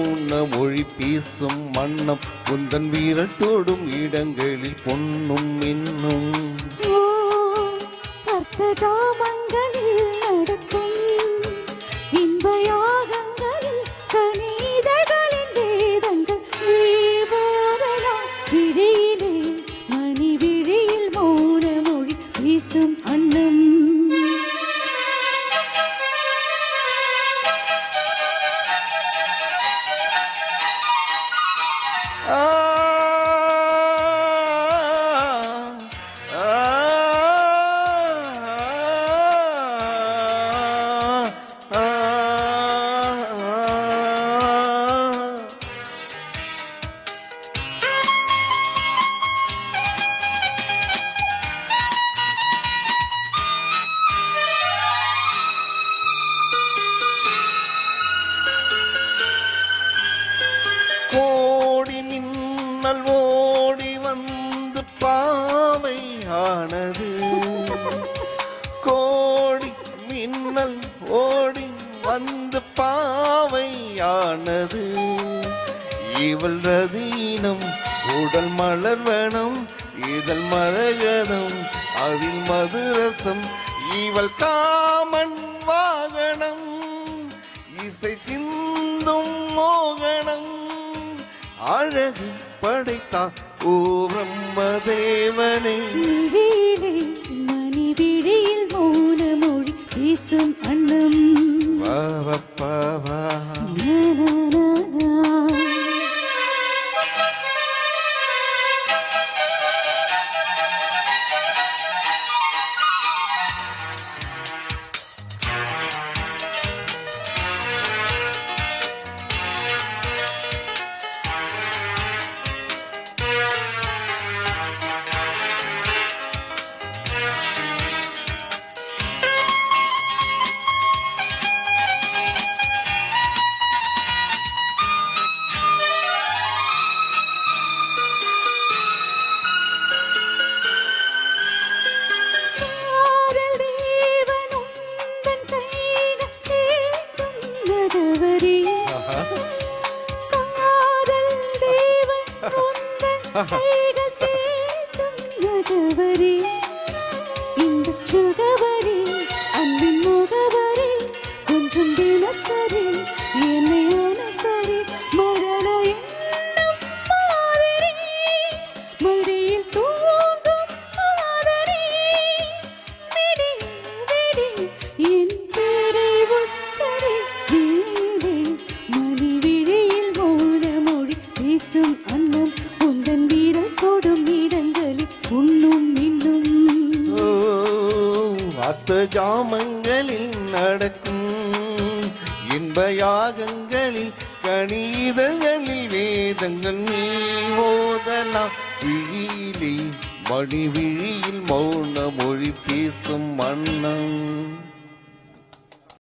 மௌன மொழி பேசும் வண்ணம் உந்தன் வீரல் தோடும் இடங்களில் பொன்னும் இன்னும் ஜாமங்களில் நடக்கும் இன்பயாகங்களில் கனிதழ்களின் வேதங்கள் போதலாம் விழியிலே மணி விழியில் மௌன மொழி பேசும் அன்னம் கோடி மின்னல் ஓடி வந்து பாவை ஆனது கோடி மின்னல் ஓடி வந்து பாவை ஆனது இவள் ரதீனம் உடல் மலர்வனம் இதழ் மரகதம் அதில் மதுரசம் இவள் காமன் வாகனம் இசை சிந்தும் மோகனம் அழகு படைத்தான் ஓ பிரம்மதேவனே மணி விழியில் மௌன மொழி பேசும் அன்னம் வா கைகள் தேடும் நகவரி இந்த சுகவரி அன்பின் முகவரி கொஞ்சம் தினசரி என்னை அனுசரி மழல என்னும் மாதிரி மடியில் தூங்கும் மாதிரி விடி விடி என் பேரை உச்சரி வீடு மணி விழியில் மௌன மொழி பேசும் அன்னம் உந்தன் வீரல் தொடும் இடங்களில் உண்ணும் இன்னும் அத்த ஜாமங்களில் நடக்கும் இன்பயாகங்களில் கணிதங்களில் வேதங்கள் நீ ஓதலாம் விழியிலே மணி விழியில் மௌன மொழி பேசும் மன்னம்